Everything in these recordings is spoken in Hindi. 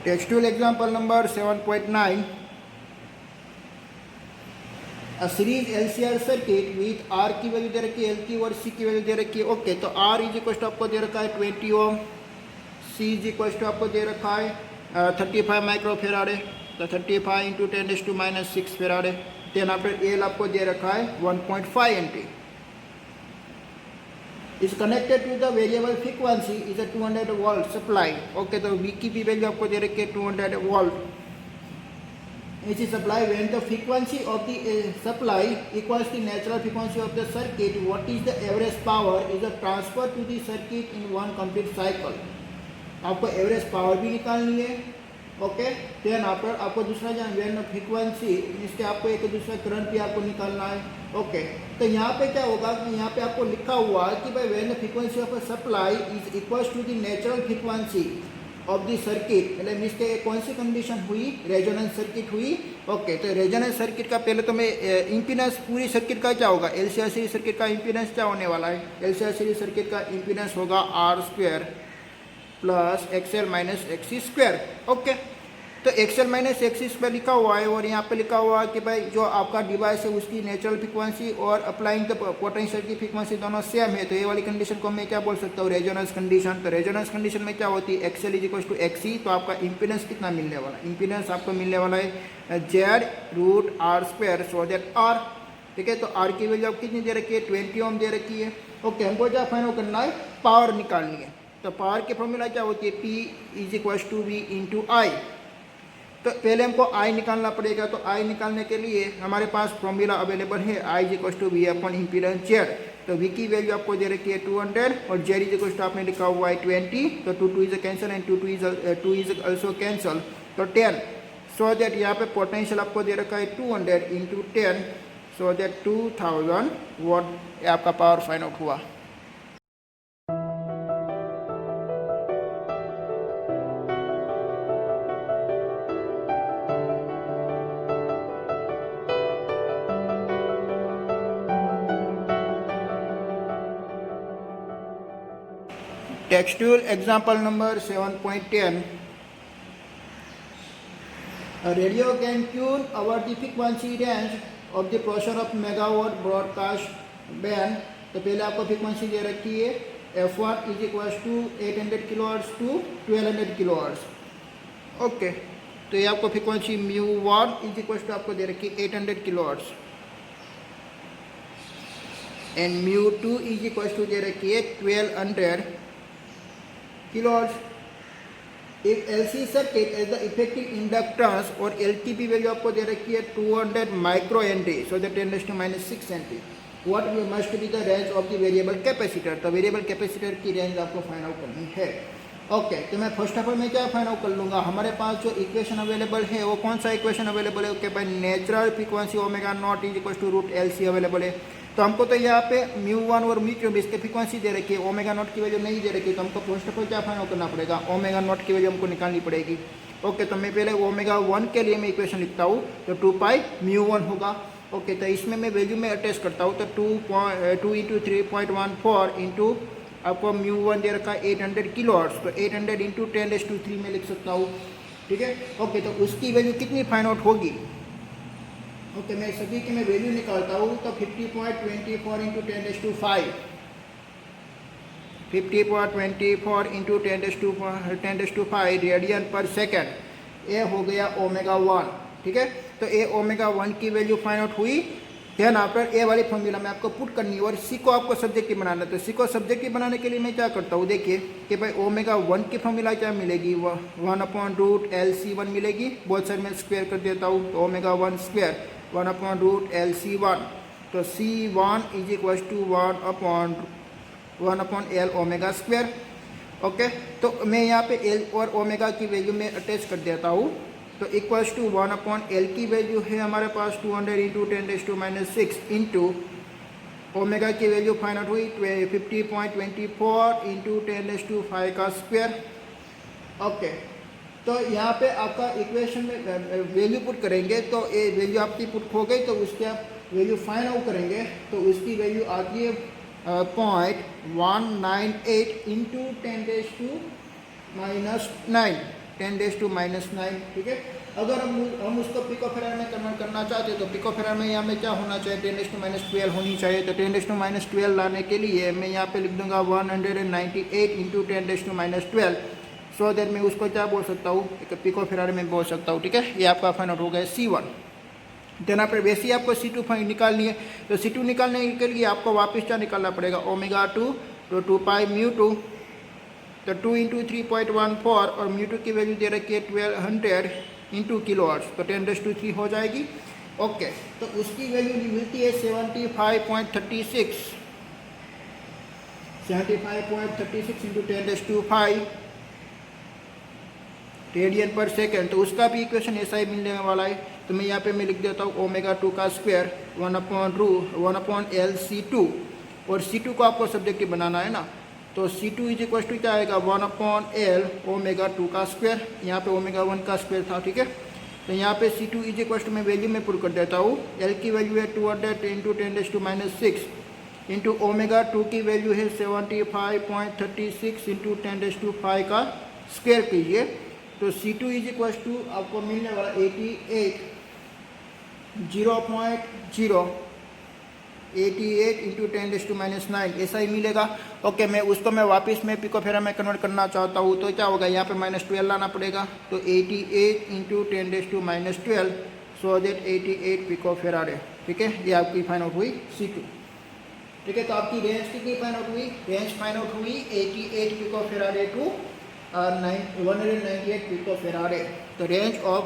Textual example number 7.9. A series LCR circuit with R की वैल्यू दे रखी है, L की और C की वैल्यू दे रखी है. ओके, तो R इज इक्वल टू आपको दे रखा है 20 ohm, C is equal to आपको दे रखा है 35 माइक्रो फेराडे. तो 35 into 10⁻⁻6 farad. Then after L आपको दे रखा है 1.5 एंटी. is connected to the variable frequency is a 200 volt supply. Okay, तो V की भी वैल्यू आपको दे रखी है 200 volt. Which is supply when the frequency of the supply equals the natural frequency of the circuit. What is the average power is a transfer to the circuit in one complete cycle. आपको एवरेज पावर भी निकालनी है. ओके, देन आफ्टर आपको दूसरा जो वेन फ्रीक्वेंसी इसके आपको एक दूसरा करंट भी आपको निकालना है. ओके, तो यहाँ पे क्या होगा कि यहाँ पे आपको लिखा हुआ है कि भाई when the frequency of a supply is equals to the natural frequency of the circuit. मतलब इसके कौन सी कंडीशन हुई? रेजोनेंस सर्किट हुई. ओके, तो रेजोनेंस सर्किट का पहले तो मैं इम्पीडेंस पूरी सर्किट का क्या होगा, एलसीआर सीरीज सर्किट का इम्पीडेंस क्या होने वाला है? एलसीआर सीरीज सर्किट का इम्पीडेंस होगा R² plus XL minus XC². Okay, तो XL माइनस XC² लिखा हुआ है और यहाँ पे लिखा हुआ है कि भाई जो आपका डिवाइस है उसकी नेचुरल फ्रीक्वेंसी और अप्लाइंग द पोटेंशियल की फ्रीक्वेंसी दोनों सेम है. तो ये वाली कंडीशन को मैं क्या बोल सकता हूँ? Resonance condition. तो रेजोनेंस कंडीशन में क्या होती है? XL is equal to XC. तो आपका इम्पीडेंस कितना मिलने वाला है? इम्पीडेंस आपको मिलने वाला है Z√R². So that R. ठीक है, तो R की वैल्यू आप कितनी दे रखी है? 20 ओम दे रखी है. ओके, हमको क्या फाइंड आउट करना है? पावर निकालनी है. तो पावर की फॉर्मूला क्या होती है? P is equal to V into I. तो पहले हमको I निकालना पड़ेगा. तो I निकालने के लिए हमारे पास फॉर्मूला अवेलेबल है I is equal to V upon impedance Z. तो V की वैल्यू आपको दे रखी है 200 और Z इज इक्वल टू आपने लिखा हुआ है 20. तो 2 is cancel and 2 is also cancel. तो 10. सो दैट यहाँ पे पोटेंशियल आपको दे रखा है 200 इंटू 10. सो दैट 2000 वॉट आपका पावर फाइंड आउट हुआ. Textual example number 7.10. A radio can tune over the frequency range of the portion of megawatt broadcast band. तो पहले आपको फ्रीक्वेंसी दे रखी है F1 is equal to 800 kilohertz to 1200 kilohertz. Okay, तो ये आपको फ्रीक्वेंसी μ1 इज इक्वल टू आपको दे रखी है 800 kilohertz and μ2 is equal to दे रखी है 1200 kilohertz. If LC circuit as the effective inductance और LT की वैल्यू आपको दे रखी है 200 micro Henry. So that 10⁻⁻6 Henry. What must be the range of the variable capacitor. तो वेरिएबल कैपेसिटर की रेंज आपको फाइंड आउट करनी है. ओके, तो मैं फर्स्ट ऑफ ऑल मैं क्या फाइंड आउट कर लूँगा? हमारे पास जो इक्वेशन अवेलेबल है वो कौन सा इक्वेशन अवेलेबल है? ओके भाई, natural frequency ω0 is equal to √LC available है. तो हमको तो यहाँ पे μ1 और μ2 इसके फ्रीक्वेंसी दे रखी है, ω0 की वैल्यू नहीं दे रखी. तो हमको फर्स्ट ऑफ ऑल क्या फाइंड आउट करना पड़ेगा? ω0 की वैल्यू हमको निकालनी पड़ेगी. ओके, तो मैं पहले ω1 के लिए मैं इक्वेशन लिखता हूँ. तो 2π μ1 होगा. ओके, तो इसमें मैं वैल्यू में अटैच करता हूँ. तो 2 इंटू 3.14 इंटू आपको μ1 दे रखा है 800 किलोहर्ट्ज. तो 800 इंटू 10⁻³ में लिख सकता हूँ. ठीक है. ओके, तो उसकी वैल्यू कितनी फाइंड आउट होगी? ओके, मैं सभी की मैं वैल्यू निकालता हूँ. तो 50.24 इंटू 10⁻⁵. 50.24 इंटू 10⁻⁵ रेडियन पर सेकेंड. ये हो गया ω1. ठीक है, तो ये ω1 की वैल्यू फाइंड आउट हुई. देन आफ्टर ए वाली फॉर्मूला में आपको पुट करनी है और सी को आपको सब्जेक्टिव बनाना है. तो सी को सब्जेक्टिव बनाने के लिए मैं क्या करता हूँ? देखिए कि भाई ω1 की फॉर्मूला क्या मिलेगी? 1/√LC1 मिलेगी. बहुत सारे मैं स्क्वायर कर देता हूँ. तो ω1² 1/√LC1. तो C1 is equal to 1/L ω². Okay, तो मैं यहाँ पे L और ओमेगा की वैल्यू में अटैच कर देता हूँ. तो इक्वल्स टू 1/L की वैल्यू है हमारे पास 200 इंटू 10⁻⁻6 इंटू ओमेगा की वैल्यू फाइंड आउट हुई 50.24 इंटू 10⁵ का स्क्वायर. ओके, तो यहाँ पे आपका इक्वेशन में वैल्यू पुट करेंगे. तो ये वैल्यू आपकी पुट हो गई. तो उसके आप वैल्यू फाइंड आउट करेंगे. तो उसकी वैल्यू आती है 0.198 इंटू 10⁻⁹ 10⁻⁹, ठीक है। अगर हम उसको पिकोफेराड में कन्वर्ट करना चाहते हैं तो पिकोफेराड में यहाँ में क्या होना चाहिए, 10⁻12 होनी चाहिए। तो 10⁻12 लाने के लिए मैं यहाँ पे लिख दूंगा 198 इंटू 10⁻12, सो दैट मैं उसको क्या बोल सकता हूँ, एक पिकोफेराड में बोल सकता हूँ, ठीक है। ये आपका फाइंड आउट हो गया C1। देन आप वैसे ही आपको C2 निकालनी है, तो C2 निकालने के लिए आपको वापस क्या निकालना पड़ेगा, ω2 तो 2π/μ2, तो 2 इंटू 3.14 और μ2 की वैल्यू दे रखी है 1200 इंटू किलो हर्ट्ज, तो 10⁻³ हो जाएगी। ओके, तो उसकी वैल्यू मिलती है 75.36 इंटू 10⁻5 रेडियन पर सेकेंड। तो उसका भी इक्वेशन ऐसा ही मिलने वाला है। तो मैं यहाँ पे मैं लिख देता हूँ ω2 का स्क्वायर 1/L/c2, और C2 को आपको सब्जेक्टिव बनाना है ना, तो C2 इज इक्वल टू क्या आएगा 1/L ω2 का स्क्वायर, यहाँ पे ω1 का स्क्वायर था, ठीक है। तो यहाँ पे C2 इज इक्वल टू मैं वैल्यू में पुट कर देता हूँ। L की वैल्यू है 200 इंटू 10⁻6 इंटू ω2 की वैल्यू है 75.36 इंटू 10⁻5 का स्क्वायर कीजिए। तो C2 इज इक्वल टू आपको मिलने वाला 88 इंटू 10⁻9 ऐसा ही मिलेगा। ओके, मैं उसको मैं वापस में पिकोफेराड में कन्वर्ट करना चाहता हूँ, तो क्या होगा, यहाँ पे -12 लाना पड़ेगा। तो 88 इंटू 10⁻12, सो दैट 88 पिकोफेराड है, ठीक है। ये आपकी फाइंड आउट हुई C2, ठीक है। तो आपकी रेंज कितनी फाइंड आउट हुई, रेंज फाइंड आउट हुई 88 पिकोफेराड टू 198 पिकोफेराड। तो range of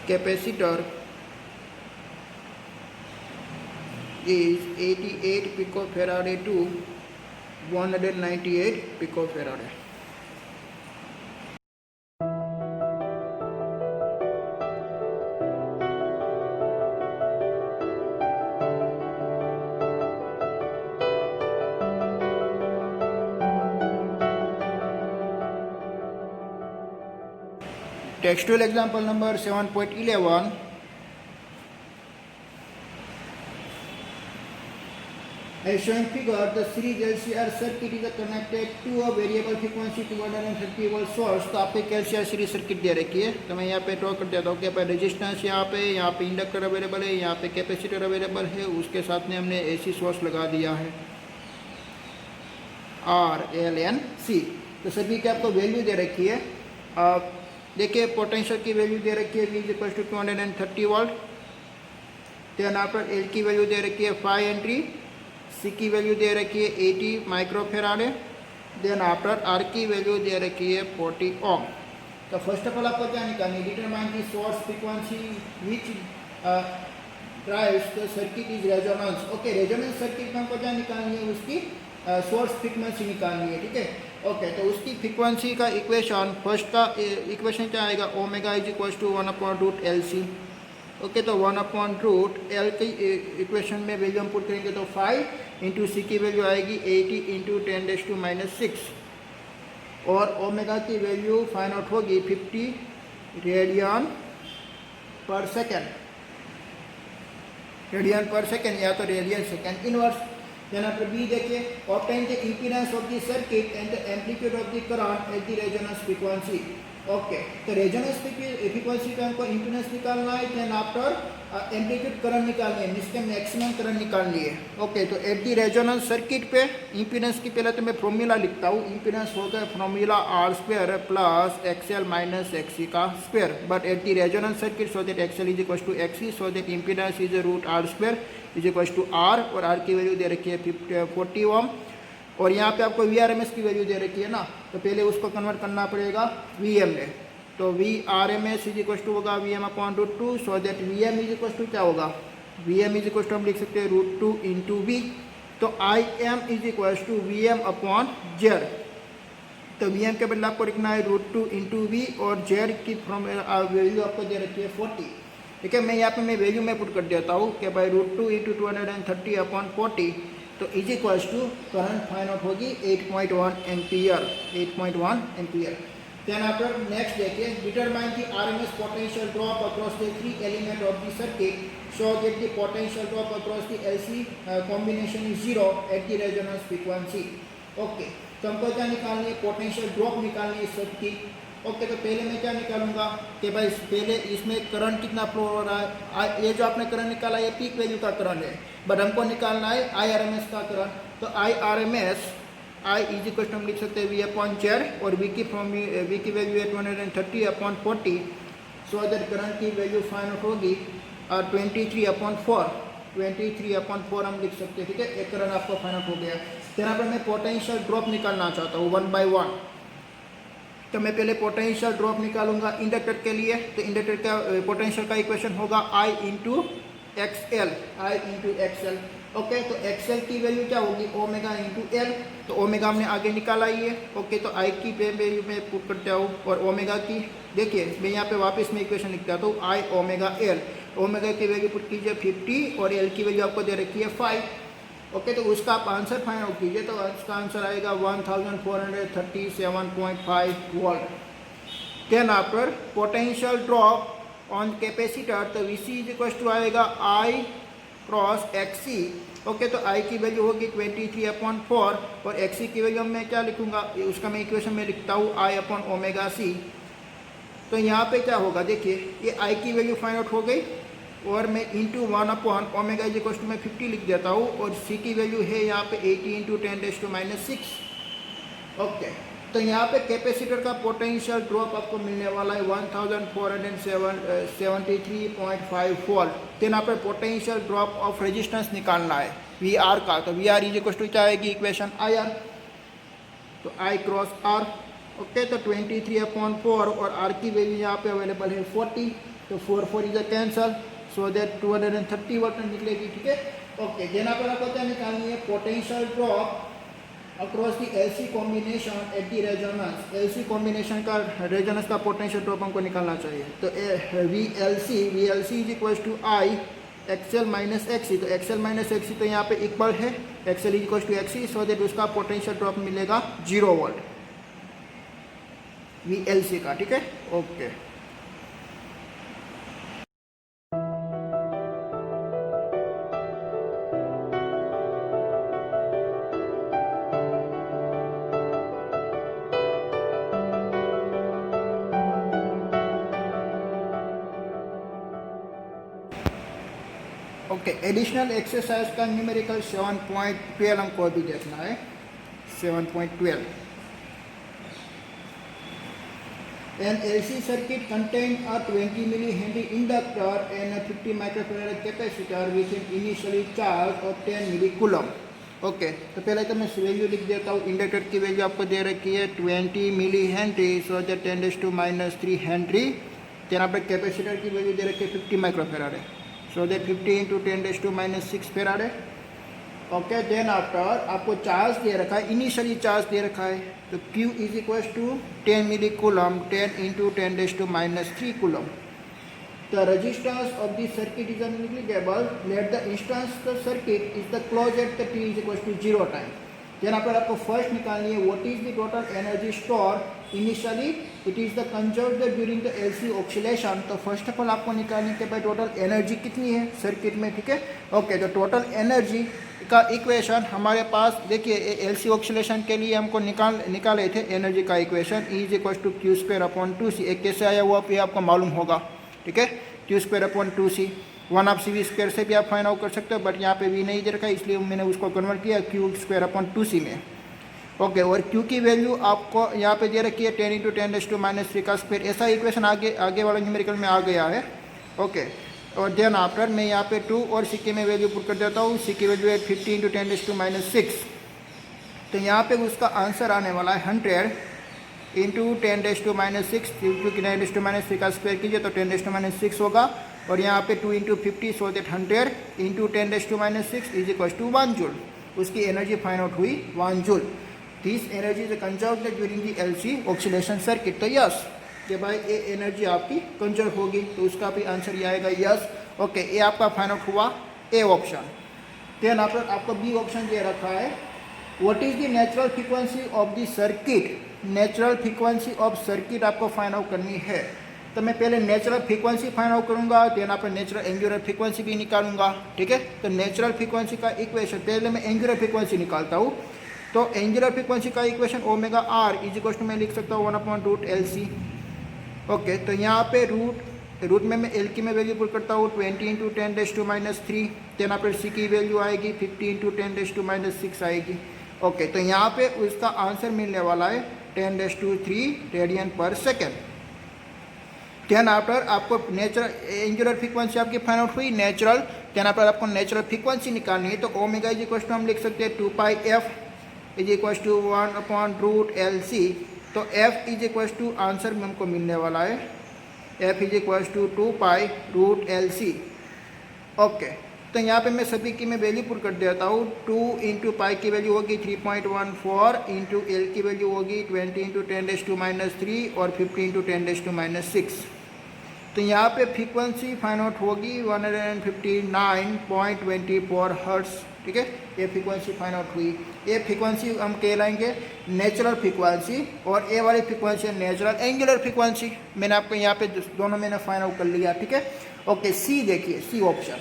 capacitor is 88 picofarad to 198 picofarad. Textual example number 7.11. As shown figure, the series LCR circuit is connected to a variable frequency 230 volt source। तो आपको एक LCR सीरीज सर्किट दे रखी है। तो मैं यहाँ पे ड्रॉ कर देता हूँ कि रेजिस्टेंस यहाँ पे इंडक्टर अवेलेबल है, यहाँ पे कैपेसिटर अवेलेबल है, उसके साथ में हमने AC सोर्स लगा दिया है R, L, N, C। तो सभी की आपको वैल्यू दे रखी है। देखिए पोटेंशियल की वैल्यू दे रखी है V = 230 volt. Then after L की वैल्यू दे रखी है 5 हेनरी, C की वैल्यू दे रखी है 80 माइक्रोफेराड। देन आफ्टर R की वैल्यू दे रखी है 40 ओम। तो फर्स्ट ऑफ ऑल आपको क्या निकालनी है, determine the source frequency which drives the circuit is resonance. Okay, resonance circuit में हमको क्या निकालनी है, उसकी सोर्स फ्रीक्वेंसी निकालनी है, ठीक है। ओके, तो उसकी फ्रीक्वेंसी का इक्वेशन, फर्स्ट का इक्वेशन क्या आएगा, ω = 1/√LC। ओके, तो 1/√L की इक्वेशन में वैल्यू हम पुट करेंगे तो 5 इंटू C की वैल्यू आएगी 80 इंटू 10⁻6, और ω की वैल्यू फाइंड आउट होगी 50 रेडियन पर सेकेंड, या तो radian second inverse. Then after B देखिए, obtain the impedance of the circuit and the amplitude of the current at the resonance frequency। Okay, तो रेजोनेंस फ्रीक्वेंसी का हमको इम्पीडेंस निकालना है, देन आफ्टर एम्पलीट्यूड करंट निकालनी है, इसके मैक्सिमम करंट निकालनी है। ओके, तो एट दी रेजोनेंस सर्किट पे इम्पीडेंस की पहले तो मैं फॉर्मूला लिखता हूँ। इम्पीडेंस होगा formula R² plus XL minus XC का square, but at the resonance circuit so that XL = XC, so that impedance is √R² = R, और R की वैल्यू दे रखी है 40 ओम, और यहाँ पे आपको VRMS की वैल्यू दे रखी है ना, तो पहले उसको कन्वर्ट करना पड़ेगा VM में। तो VRMS होगा VM/√2, सो दैट VM क्या होगा, VM हम लिख सकते हैं √2 इंटू V। तो IM VM/Z। तो VM के बदले आपको लिखना है √2 इंटू V, और Z की वैल्यू आपको दे रखी है 40, ठीक है। मैं यहाँ पे मैं वैल्यू में पुट कर देता हूँ कि भाई √2 इंटू 230/40, तो करंट फाइंड आउट होगी 8.1 एम्पियर। देन आफ्टर नेक्स्ट देखिए, determine the RMS potential drop across the 3 element of the circuit, so that the potential drop across the LC combination is 0 at the resonance frequency. Okay, तो हमको क्या निकालनी है, पोटेंशियल ड्रॉप निकालनी है सबकी। ओके, तो पहले मैं क्या निकालूंगा कि भाई पहले इसमें करंट कितना फ्लो हो रहा है। ये जो आपने करंट निकाला ये पीक वैल्यू का करंट है, बट हमको निकालना है IRMS का करंट। तो IRMS I is equal to हम लिख सकते हैं V अपॉन जेड, और V की वैल्यू है 230 अपॉन 40, सो दैट करंट की वैल्यू फाइंड आउट होगी 23 अपॉन 4 हम लिख सकते हैं। ठीक है, एक करंट आपको फाइंड आउट हो गया। फिर यहाँ पर मैं पोटेंशियल ड्रॉप निकालना चाहता हूँ 1 बाई 1। तो मैं पहले पोटेंशियल ड्रॉप निकालूंगा इंडक्टर के लिए। तो इंडक्टर का पोटेंशियल का इक्वेशन होगा I इंटू एक्सएल। ओके, तो एक्सएल की वैल्यू क्या होगी, ओमेगा इंटू एल। तो ओमेगा हमने आगे निकाला ही है। ओके, तो आई की वैल्यू मैं पुट करता हूँ, और ओमेगा की देखिए मैं यहाँ पे वापस में इक्वेशन लिखता हूँ, आई ओमेगा एल। ओमेगा की वैल्यू पुट कीजिए 50, और एल की वैल्यू आपको दे रखी है 5। ओके, तो उसका आप आंसर फाइंड आउट कीजिए। तो उसका आंसर आएगा 1437.5 volt. Then after potential drop on capacitor, तो VC इज इक्वल टू आएगा I क्रॉस XC। ओके, तो I की वैल्यू होगी 23/4, और XC की वैल्यू मैं क्या लिखूंगा, उसका मैं इक्वेशन में लिखता हूँ I अपॉन ओमेगा C। तो यहाँ पे क्या होगा, देखिए ये I की वैल्यू फाइंड आउट हो गई, और मैं into 1 upon omega is equal to मैं 50 लिख देता हूँ, और C की वैल्यू है यहाँ पे 80 इंटू 10⁻⁻⁶। ओके, तो यहाँ पे कैपेसिटर का पोटेंशियल ड्रॉप आपको मिलने वाला है 1473.5 वोल्ट। तो यहाँ पर पोटेंशियल ड्रॉप ऑफ रेजिस्टेंस निकालना है VR का। तो VR इज इक्वल टू क्या आएगी इक्वेशन IR, तो I क्रॉस R। ओके, तो 23/4, और R की वैल्यू यहाँ पे अवेलेबल है 40, तो 4 is a cancel, so that 230 volt निकलेगी। ठीक है, ओके, देना पर आपको क्या निकालनी है, potential drop across the LC combination at the resonance. LC combination का रेजोनेंस का पोटेंशियल ड्रॉप हमको निकालना चाहिए। तो VLC is equal to I XL minus XC। तो XL माइनस XC तो यहाँ पे इक्वल है XL is equal to XC, so that उसका पोटेंशियल ड्रॉप मिलेगा 0 वोल्ट VLC का। ठीक है, ओके। ओके, एडिशनल एक्सरसाइज का न्यूमेरिकल 7.12 हमको अभी देखना है। 7.12 An LC circuit contained a 20 millihenry inductor and a 50 microfarad capacitor with an initially charge of 10 millicoulomb। Okay, तो पहले तो मैं वैल्यू लिख देता हूँ। इंडक्टर की वैल्यू आपको दे रखी है 20 milli henry, so that 10⁻³ henry. यहाँ पर कैपेसिटर की वैल्यू दे रखी है 50 माइक्रोफेराड है, सो दैट 50 इंटू 10⁻⁶ फेराड है। ओके, देन आफ्टर आपको चार्ज दे रखा है, इनिशियली चार्ज दे रखा है, तो Q is equal to 10 milli coulomb, 10 into 10⁻³ coulomb. The resistance of the circuit is unnegligible, let the instance the circuit is the close at the T is equal to 0 time. यहाँ पर आपको फर्स्ट निकालनी है what is the total energy store initially, it is the conserved during the LC oscillation. तो फर्स्ट ऑफ ऑल आपको निकालनी है भाई टोटल एनर्जी कितनी है सर्किट में। ठीक है, ओके, तो टोटल एनर्जी का इक्वेशन हमारे पास देखिए LC ऑक्सीलेशन के लिए हमको निकाले थे एनर्जी का equation, E is equal to Q²/2C। एक कैसे आया हुआ ये आपको मालूम होगा। ठीक है, Q²/2C 1/CV² से भी आप फाइंड आउट कर सकते हो, बट यहाँ पे V नहीं दे रखा है इसलिए मैंने उसको कन्वर्ट किया Q²/2C में। ओके, और Q की वैल्यू आपको यहाँ पे दे रखी है 10 इंटू 10⁻³ का स्क्वायर। ऐसा इक्वेशन आगे वाला न्यूमेरिकल में आ गया है। ओके, और देन आफ्टर मैं यहाँ पे 2 और C की में वैल्यू पुट कर देता हूँ। C की वैल्यू है 50 इंटू 10⁻⁶। तो यहाँ पे उसका आंसर आने वाला है 100 इंटू 10⁻⁶, क्योंकि 10⁻³ का स्क्वायर कीजिए तो 10⁻⁶ होगा, और यहाँ पे 2 into 50, so that 100 into 10⁻⁶ is equal to 1 joule. उसकी एनर्जी फाइंड आउट हुई 1 joule. This energy is conserved during the LC oscillation circuit. तो यस कि भाई ये एनर्जी आपकी कंजर्व होगी, तो उसका भी आंसर ये आएगा यस। ओके, ये आपका फाइंड आउट हुआ ए ऑप्शन। देन आपको बी ऑप्शन दे रखा है what is the natural frequency of the circuit. Natural frequency of circuit आपको फाइंड आउट करनी है। तो मैं पहले नेचुरल फ्रीक्वेंसी फाइंड आउट करूंगा, देन आप नेचुरल एंगुलर फ्रीक्वेंसी भी निकालूंगा। ठीक है, तो नेचुरल फ्रीक्वेंसी का इक्वेशन पहले मैं एंगुलर फ्रीक्वेंसी निकालता हूँ। तो एंगुलर फ्रीक्वेंसी का equation omega R is equal to मैं लिख सकता हूँ 1/√LC। ओके, तो यहाँ पे रूट में मैं एल की मैं वैल्यू पुट करता हूँ 20 × 10⁻³ देन फिर सी की वैल्यू आएगी 50 × 10⁻6 आएगी। ओके, तो यहाँ पे उसका आंसर मिलने वाला है 10⁻³ रेडियन पर सेकेंड। देन आफ्टर आपको नेचुरल एंगुलर फ्रीक्वेंसी आपकी फाइंड आउट हुई नेचुरल। देन आफ्टर आपको नेचुरल फ्रीक्वेंसी निकालनी है, तो ओमेगा इज इक्वल टू हम लिख सकते हैं 2πf is equal to 1/√LC। तो f is equal to answer में हमको मिलने वाला है f is equal to 2π√LC। Okay, तो यहाँ पे मैं सभी की मैं वैल्यू पुट कर देता हूँ। 2 × पाई की वैल्यू होगी 3.14 इंटू एल की वैल्यू होगी 20 × 10⁻³ और 50 × 10⁻6। तो यहाँ पे फ्रीक्वेंसी फाइंड आउट होगी 159.24 हर्ट्ज। ठीक है, ये फ्रीक्वेंसी फाइंड आउट हुई। ये फ्रीक्वेंसी हम कहलाएंगे नेचुरल फ्रीक्वेंसी और ए वाली फ्रीक्वेंसी नेचुरल एंगुलर फ्रीक्वेंसी। मैंने आपको यहाँ पे दोनों मैंने फाइंड आउट कर लिया। ठीक है, ओके, सी देखिए, सी ऑप्शन।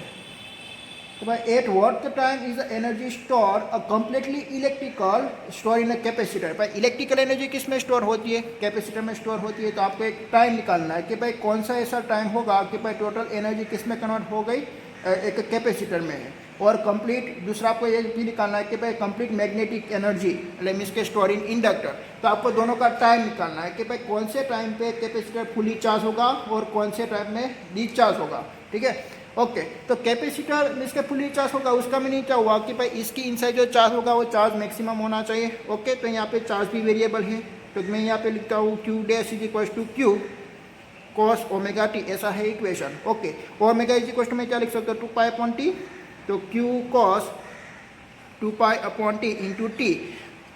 तो भाई at what the time is the energy store a completely electrical store in a capacitor. भाई इलेक्ट्रिकल एनर्जी किस में स्टोर होती है? कैपेसिटर में स्टोर होती है। तो आपको एक टाइम निकालना है कि भाई कौन सा ऐसा टाइम होगा कि भाई टोटल एनर्जी किस में कन्वर्ट हो गई, एक कैपेसिटर में है। और कंप्लीट दूसरा आपको ये भी निकालना है कि भाई कंप्लीट मैग्नेटिक एनर्जी मीन्स के स्टोर इन इंडक्टर। तो आपको दोनों का टाइम निकालना है कि भाई कौन से टाइम पे कैपेसिटर फुली चार्ज होगा और कौन से टाइम में डिस्चार्ज होगा। ठीक है, ओके, तो कैपेसिटर जिसका फुली चार्ज होगा उसका मीनिंग क्या हुआ कि भाई इसकी इनसाइड जो चार्ज होगा वो चार्ज मैक्सिमम होना चाहिए। ओके, तो यहाँ पे चार्ज भी वेरिएबल है, तो मैं यहाँ पे लिखता हूँ Q dash is equal to Q cos omega T, ऐसा है इक्वेशन। Okay, omega is equal to मैं क्या लिख सकता हूँ 2π/T, तो Q cos 2π/T into T.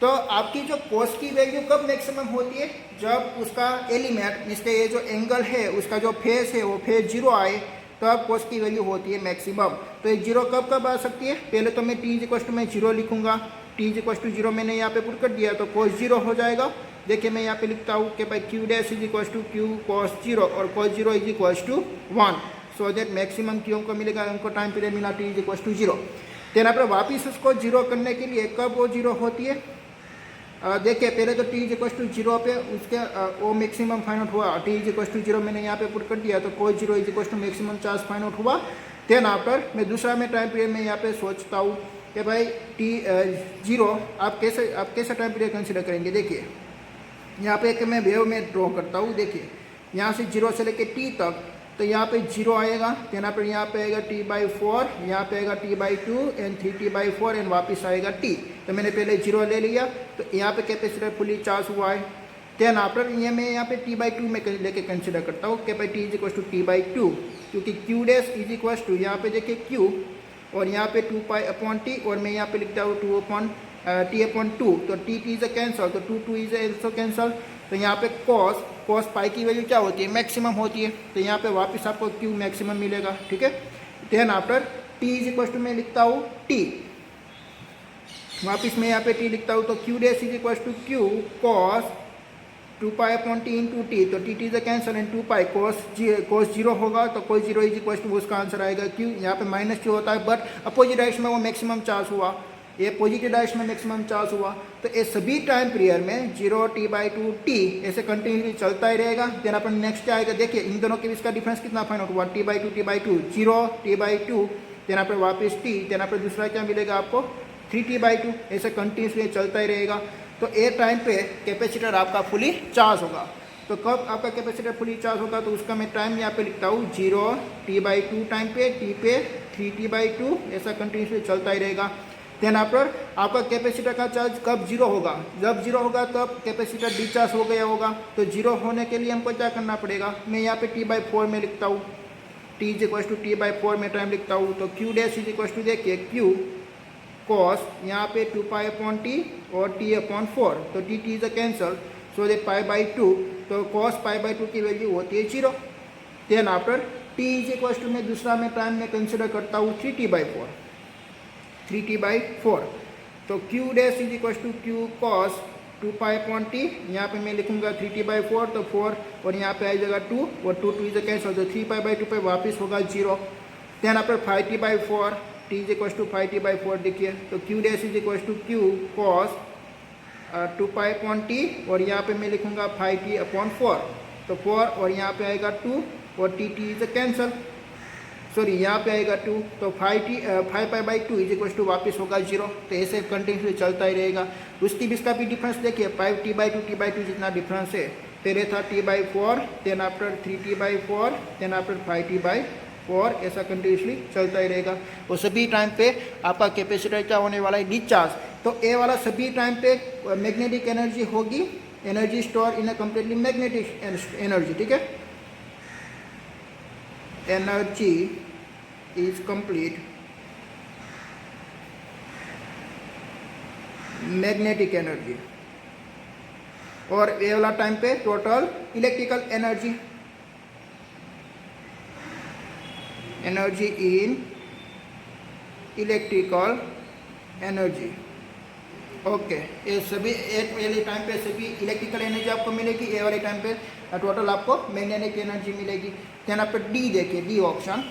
तो आपकी जो cos की वैल्यू कब मैक्सिमम होती है? जब उसका एलिमेंट इसके ये जो एंगल है उसका जो फेस है वो फेस 0 आए, तो अब cos की वैल्यू होती है मैक्सिमम। तो ये 0 कब कब आ सकती है? पहले तो मैं t इज इक्वल टू मैं 0 लिखूंगा, t इज इक्वल टू 0 मैंने यहाँ पे पुट कर दिया, तो cos 0 हो जाएगा। देखिए मैं यहाँ पे लिखता हूँ कि भाई Q dash is equal to Q cos 0 और cos 0 is equal to 1, so that maximum Q को मिलेगा, उनको टाइम पीरियड मिला t is equal to 0। Then आप वापिस उसको 0 करने के लिए कब वो 0 होती है? देखिए पहले तो t इज इक्वल टू 0 पे उसके वो मैक्सिमम फाइंड आउट हुआ, t इज इक्वल टू 0 मैंने यहाँ पे पुट कर दिया, तो cos 0 is equal to maximum charge find out हुआ। देन आफ्टर मैं दूसरा में टाइम पीरियड में यहाँ पे सोचता हूँ कि भाई t 0 आप कैसा टाइम पीरियड कंसिडर करेंगे। देखिए यहाँ पे एक मैं वेव में ड्रॉ करता हूँ। देखिए यहाँ से 0 से लेके t तक, तो यहाँ पे 0 आएगा, देन पर यहाँ पे आएगा t/4, यहाँ पे आएगा t/2 एंड 3t/4 एंड वापस आएगा t। तो मैंने पहले 0 ले लिया, तो यहाँ पे कैपेसिटर फुली चार्ज हुआ है। देन आफ्टर ये मैं यहाँ पे t/2 में लेके कंसिडर करता हूँ कि भाई t is equal to t/2, क्योंकि q dash is equal to यहाँ पे देखिए q और यहाँ पे 2π/T और मैं यहाँ पे लिखता हूँ 2/T/2, तो t इज अ कैंसल, तो 2 इज ऑल्सो कैंसल। तो यहाँ पे cos पाई की वैल्यू क्या होती है? मैक्सिमम होती है, तो यहाँ पे वापस आपको Q मैक्सिमम मिलेगा। ठीक है, then after t is equal to मैं लिखता हूँ t, वापस मैं यहाँ पे t लिखता हूँ, तो Q dash is equal to Q cos 2π/T into T, तो t is a cancel and 2π cos 0 होगा, तो cos 0 इज इक्वल टू उसका आंसर आएगा Q। यहाँ पे -Q होता है, बट अपोजिट डायरेक्शन में वो मैक्सिमम चार्ज हुआ, ये पॉजिटिव डायरेक्शन में मैक्सिमम चार्ज हुआ। तो ये सभी टाइम पीरियड में 0 t/2 t ऐसे कंटिन्यूसली चलता ही रहेगा। देन अपन नेक्स्ट क्या आएगा, देखिए इन दोनों के बीच का डिफरेंस कितना फाइंड आउट हुआ, t/2 0 t/2, देन पर वापस t, देन पर दूसरा क्या मिलेगा आपको 3t/2, ऐसे कंटिन्यूसली चलता ही रहेगा। तो ए टाइम पे कैपेसिटर आपका फुली चार्ज होगा। तो कब आपका कैपेसिटर फुली चार्ज होगा, तो उसका मैं टाइम यहाँ पे लिखता हूँ 0 t/2 टाइम पे, t पे 3t/2, ऐसा कंटिन्यूसली चलता ही रहेगा। देन आफ्टर आपका कैपेसिटर का चार्ज कब 0 होगा, जब 0 होगा तब कैपेसिटर डिस्चार्ज हो गया होगा। तो 0 होने के लिए हमको क्या करना पड़ेगा, मैं यहाँ पे t/4 में लिखता हूँ, t is equal to t/4 में टाइम लिखता हूँ। तो Q dash is equal to देखिए Q cos यहाँ पे 2π/T और t/4, तो t is a cancel, so that π/2, तो cos π/2 की वैल्यू होती है 0। Then after t is equal to मैं दूसरा में टाइम में कंसिडर करता हूँ 3t/4, तो Q dash is equal to Q cos 2π/T, यहाँ पे मैं लिखूंगा 3t/4, तो 4 और यहाँ पे आ जाएगा 2 और 2 इज अ कैंसल, तो 3π/2 पे वापस होगा 0। Then after 5t/4, t is equal to 5t/4 देखिए, तो Q dash is equal to Q cos 2 pi upon T, और यहाँ पे मैं लिखूंगा 5t अपॉन 4, तो 4 और यहाँ पे आएगा 2 और T T is cancel, sorry यहाँ पे आएगा 2, तो 5 pi by 2 is equal to वापस होगा 0। तो ऐसे कंटिन्यूसली चलता ही रहेगा। उसकी भी इसका भी डिफरेंस देखिए, 5t/2 जितना डिफरेंस है, पहले था t/4, then after 3t/4, then after 5t/4, ऐसा कंटिन्यूसली चलता ही रहेगा। और सभी टाइम पे आपका कैपेसिटर क्या होने वाला है, डिस्चार्ज। तो ए वाला सभी टाइम पे मैग्नेटिक एनर्जी होगी, energy store in a completely magnetic energy, ठीक है। Energy is complete magnetic energy, और ये वाला टाइम पे total electrical energy, energy in electrical energy. Okay, ये सभी एक वाले टाइम पे सभी इलेक्ट्रिकल एनर्जी आपको मिलेगी, ए वाले टाइम पे टोटल आपको मैग्नेटिक एनर्जी मिलेगी। देन आप डी देखिए, D option,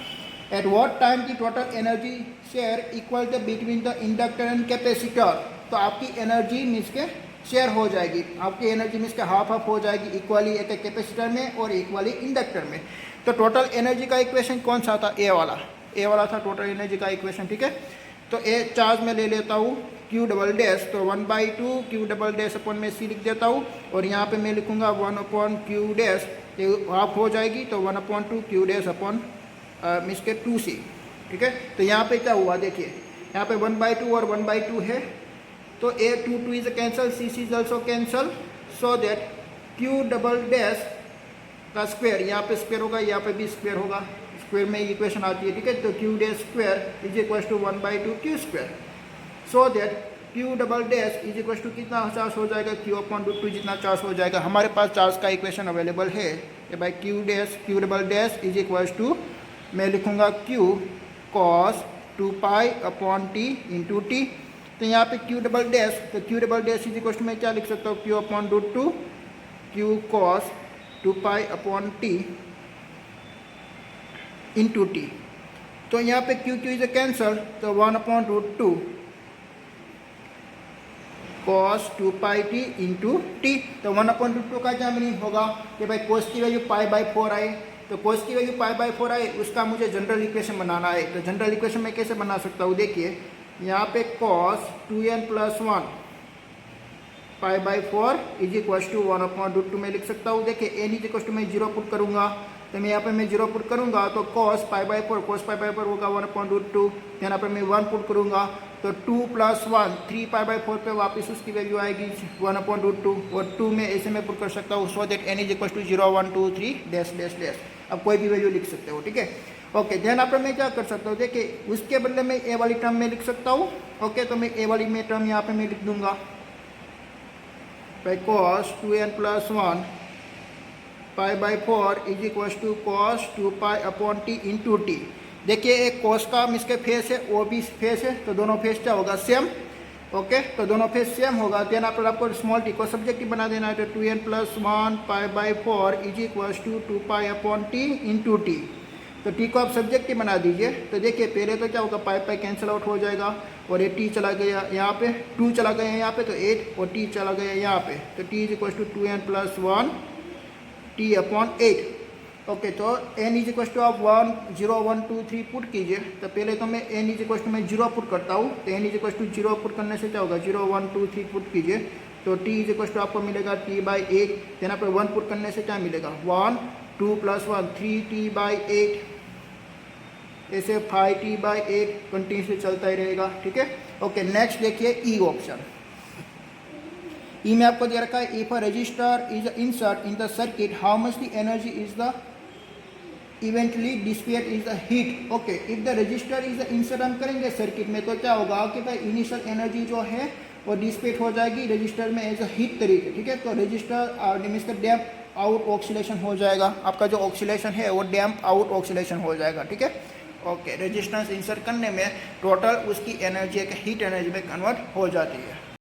at what time की total energy share equal the between the inductor and capacitor. तो आपकी एनर्जी मीन्स के शेयर हो जाएगी, आपकी एनर्जी मीन्स के हाफ हाफ हो जाएगी, इक्वली एक कैपेसिटर में और इक्वली इंडक्टर में। तो टोटल एनर्जी का इक्वेशन कौन सा था, ए वाला था टोटल एनर्जी का इक्वेशन, ठीक है। तो ए चार्ज में ले लेता हूँ Q डबल डैश, तो 1/2 Q डबल डैश अपॉन में C लिख देता हूँ, और यहाँ पे मैं लिखूँगा 1/Q डैश, ये हाफ हो जाएगी, तो 1/2 Q डैश अपॉन मीन्स के 2C, ठीक है। तो यहाँ पे क्या हुआ देखिए, यहाँ पे 1/2 और 1/2 है, तो A 2 is cancel, C is also cancel, so that Q double dash का स्क्वायर, यहाँ पे स्क्वायर होगा, यहाँ पे भी स्क्वायर होगा, स्क्वायर में इक्वेशन आती है, ठीक है। तो Q dash square is equal to 1/2 Q square, so that Q double dash is equal to कितना चार्ज हो जाएगा, Q/√2 जितना चार्ज हो जाएगा। हमारे पास चार्ज का इक्वेशन अवेलेबल है कि भाई Q double dash is equal to, मैं लिखूँगा Q cos 2π/t into T. तो यहाँ पे Q डबल डैश, तो Q double dash is equal to मैं क्या लिख सकता हूँ, Q/√2 Q cos 2π/t into T. तो यहाँ पे Q इज कैंसल, तो 1/√2 cos 2πt इंटू टी। तो 1/√2 का क्या मीनिंग होगा कि भाई cos की वैल्यू π/4 आए, तो cos की वैल्यू π/4 आए, उसका मुझे जनरल इक्वेशन बनाना है। तो जनरल इक्वेशन मैं कैसे बना सकता हूँ, देखिए यहाँ पे cos 2n + 1 π/4 is equal to 1/√2 में लिख सकता हूँ। देखिए n इज इक्वल टू मैं 0 पुट करूँगा, तो मैं यहाँ पे मैं 0 पुट करूँगा, तो cos π/4 होगा 1/√2, यहाँ पे मैं 1 पुट करूँगा, तो 2 + 1 3 π/4 पे वापस उसकी वैल्यू आएगी 1/√2, और 2 में ऐसे में पुट कर सकता हूँ, so that n is equal to 0 1 2 3 dash dash dash. अब कोई भी वैल्यू लिख सकते हो, ठीक है। ओके, देन आप मैं क्या कर सकता हूँ, देखिए उसके बदले में ए वाली टर्म में लिख सकता हूँ। ओके, तो मैं ए वाली में टर्म यहाँ पे मैं लिख दूंगा, भाई cos 2n + 1 π/4 is equal to cos 2π/t into T. देखिए एक cos का इसके फेस है, वो भी फेस है, तो दोनों फेस क्या होगा, सेम। ओके, तो दोनों फेस सेम होगा। देन आपको स्मॉल टी को सब्जेक्टिव बना देना है, तो 2n + 1 π/4 is equal to 2π/t into T. तो टी को आप सब्जेक्टिव बना दीजिए। तो देखिए पहले तो क्या होगा, पाई कैंसिल आउट हो जाएगा, और ये टी चला गया यहाँ पे, 2 चला गया यहाँ पे, तो 8, और टी चला गया यहाँ पे, तो T is equal to 2n + 1 t/8। Okay, तो n इज इक्वल टू आप 1 0 1 2 3 पुट कीजिए। तो पहले तो मैं n इज इक्वल टू मैं 0 पुट करता हूँ, तो n is equal to 0 put करने से क्या होगा, 0 1 2 3 पुट कीजिए, तो t इज इक्वल टू आपको मिलेगा t/8। यहाँ पर 1 पुट करने से क्या मिलेगा, 1 2 + 1 3t/8, ऐसे 5t/8 कंटिन्यूसली चलता ही रहेगा, ठीक है। ओके, नेक्स्ट देखिए ई ऑप्शन। ई में आपको दे रखा है, if a register is insert in the circuit, how much the energy is the eventually dissipate is the heat. Okay, if the register is insert हम करेंगे सर्किट में, तो क्या होगा कि भाई इनिशियल एनर्जी जो है वो डिस्पेट हो जाएगी रजिस्टर में एज अ हीट तरीके, ठीक है। तो रजिस्टर मीन्स का डैम्प आउट ऑक्सीलेशन हो जाएगा, आपका जो ऑक्सीलेशन है वो डैम्प आउट ऑक्सीलेशन हो जाएगा, ठीक है। ओके, रेजिस्टेंस इंसर्ट करने में टोटल उसकी एनर्जी एक हीट एनर्जी में कन्वर्ट हो जाती है।